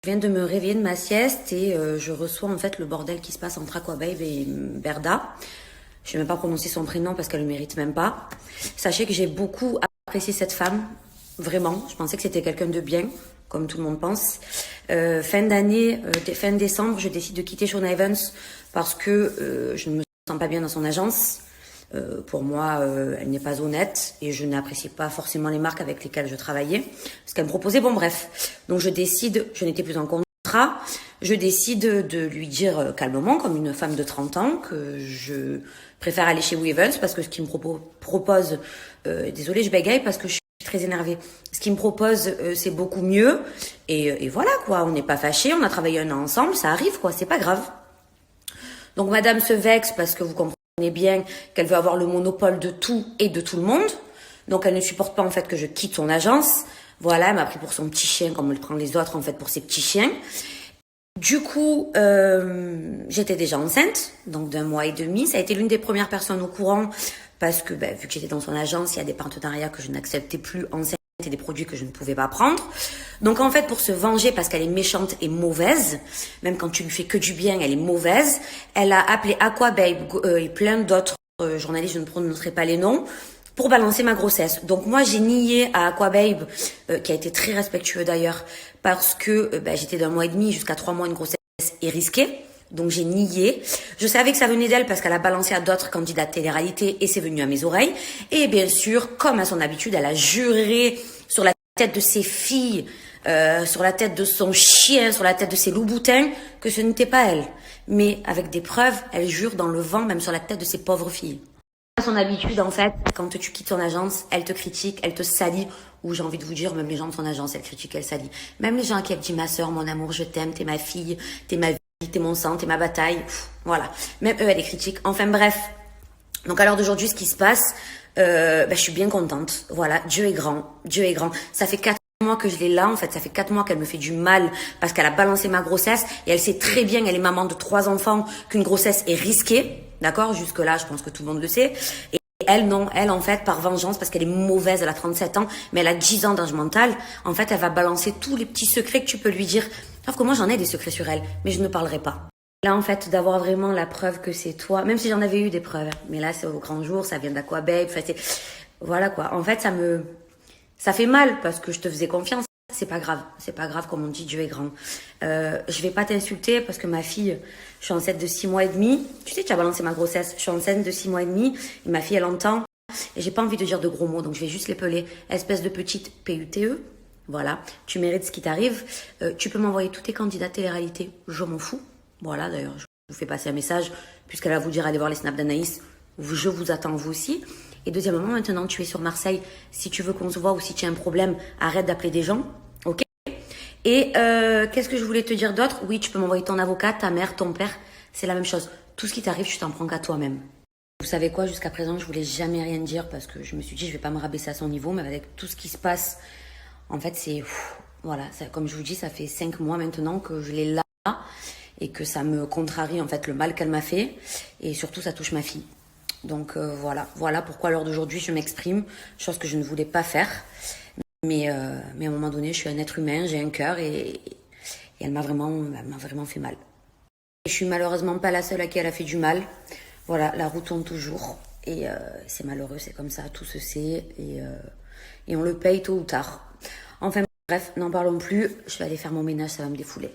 Je viens de me réveiller de ma sieste et je reçois en fait le bordel qui se passe entre Aquababe et Berda. Je ne vais même pas prononcer son prénom parce qu'elle le mérite même pas. Sachez que j'ai beaucoup apprécié cette femme, vraiment. Je pensais que c'était quelqu'un de bien, comme tout le monde pense. Fin d'année, fin décembre, je décide de quitter Sean Evans parce que je ne me sens pas bien dans son agence. Pour moi, elle n'est pas honnête et je n'apprécie pas forcément les marques avec lesquelles je travaillais. Ce qu'elle me proposait, bon bref. Donc je décide, je n'étais plus en contrat, je décide de lui dire calmement, comme une femme de 30 ans, que je préfère aller chez Weavens parce que ce qu'il me propose, désolée je bégaye parce que je suis très énervée. Ce qu'il me propose, c'est beaucoup mieux et voilà quoi, on n'est pas fâchés, on a travaillé un an ensemble, ça arrive quoi, c'est pas grave. Donc madame se vexe parce que vous comprenez bien qu'elle veut avoir le monopole de tout et de tout le monde. Donc elle ne supporte pas en fait que je quitte son agence. Voilà, elle m'a pris pour son petit chien comme elle prend les autres en fait pour ses petits chiens. Du coup, j'étais déjà enceinte, donc d'1 mois et demi. Ça a été l'une des premières personnes au courant parce que vu que j'étais dans son agence, il y a des partenariats que je n'acceptais plus enceinte et des produits que je ne pouvais pas prendre. Donc en fait, pour se venger parce qu'elle est méchante et mauvaise, même quand tu lui fais que du bien, elle est mauvaise, elle a appelé Aquababe et plein d'autres journalistes, je ne prononcerai pas les noms, pour balancer ma grossesse. Donc moi, j'ai nié à Aquababe, qui a été très respectueux d'ailleurs, parce que j'étais d'1 mois et demi jusqu'à 3 mois, une grossesse est risquée. Donc j'ai nié. Je savais que ça venait d'elle parce qu'elle a balancé à d'autres candidats de télé-réalité et c'est venu à mes oreilles. Et bien sûr, comme à son habitude, elle a juré sur la tête de ses filles, sur la tête de son chien, sur la tête de ses loups-boutins, que ce n'était pas elle. Mais avec des preuves, elle jure dans le vent, même sur la tête de ses pauvres filles. À son habitude, en fait, quand tu quittes son agence, elle te critique, elle te salit, ou j'ai envie de vous dire, même les gens de son agence, elle critique, elle salit. Même les gens qui disent ma sœur, mon amour, je t'aime, t'es ma fille, t'es ma vie, t'es mon sang, t'es ma bataille. Pff, voilà. Même eux, elle les critique. Enfin bref. Donc à l'heure d'aujourd'hui, ce qui se passe, je suis bien contente. Voilà, Dieu est grand, Dieu est grand. Ça fait 4 mois que je l'ai là, en fait, ça fait 4 mois qu'elle me fait du mal parce qu'elle a balancé ma grossesse et elle sait très bien, elle est maman de 3 enfants, qu'une grossesse est risquée, d'accord? Jusque là, je pense que tout le monde le sait. Et elle, non, elle, en fait, par vengeance, parce qu'elle est mauvaise, elle a 37 ans, mais elle a 10 ans d'âge mental, en fait, elle va balancer tous les petits secrets que tu peux lui dire. Sauf que moi, j'en ai des secrets sur elle, mais je ne parlerai pas. Là, en fait, d'avoir vraiment la preuve que c'est toi, même si j'en avais eu des preuves, mais là, c'est au grand jour, ça vient d'Aquababe, enfin, voilà quoi. En fait, ça fait mal parce que je te faisais confiance. C'est pas grave, comme on dit, Dieu est grand. Je vais pas t'insulter parce que ma fille, je suis enceinte de 6 mois et demi. Tu sais, tu as balancé ma grossesse. Je suis enceinte de 6 mois et demi et ma fille, elle entend. Et j'ai pas envie de dire de gros mots, donc je vais juste l'épeler. Espèce de petite PUTE. Voilà, tu mérites ce qui t'arrive. Tu peux m'envoyer tous tes candidats télé-réalité, je m'en fous. Voilà, d'ailleurs, je vous fais passer un message, puisqu'elle va vous dire allez voir les snaps d'Anaïs. Je vous attends vous aussi. Et deuxièmement, maintenant, tu es sur Marseille. Si tu veux qu'on se voit ou si tu as un problème, arrête d'appeler des gens. Ok? Et qu'est-ce que je voulais te dire d'autre? Oui, tu peux m'envoyer ton avocat, ta mère, ton père. C'est la même chose. Tout ce qui t'arrive, tu t'en prends qu'à toi-même. Vous savez quoi? Jusqu'à présent, je voulais jamais rien dire parce que je me suis dit, je vais pas me rabaisser à son niveau. Mais avec tout ce qui se passe, en fait, c'est... Voilà, ça, comme je vous dis, ça fait 5 mois maintenant que je l'ai là. Et que ça me contrarie en fait le mal qu'elle m'a fait et surtout ça touche ma fille. Donc voilà pourquoi à l'heure d'aujourd'hui je m'exprime, chose que je ne voulais pas faire. Mais à un moment donné, je suis un être humain, j'ai un cœur et elle m'a vraiment fait mal. Je suis malheureusement pas la seule à qui elle a fait du mal. Voilà, la roue tourne toujours et c'est malheureux, c'est comme ça, tout se sait et on le paye tôt ou tard. Enfin bref, n'en parlons plus, je vais aller faire mon ménage, ça va me défouler.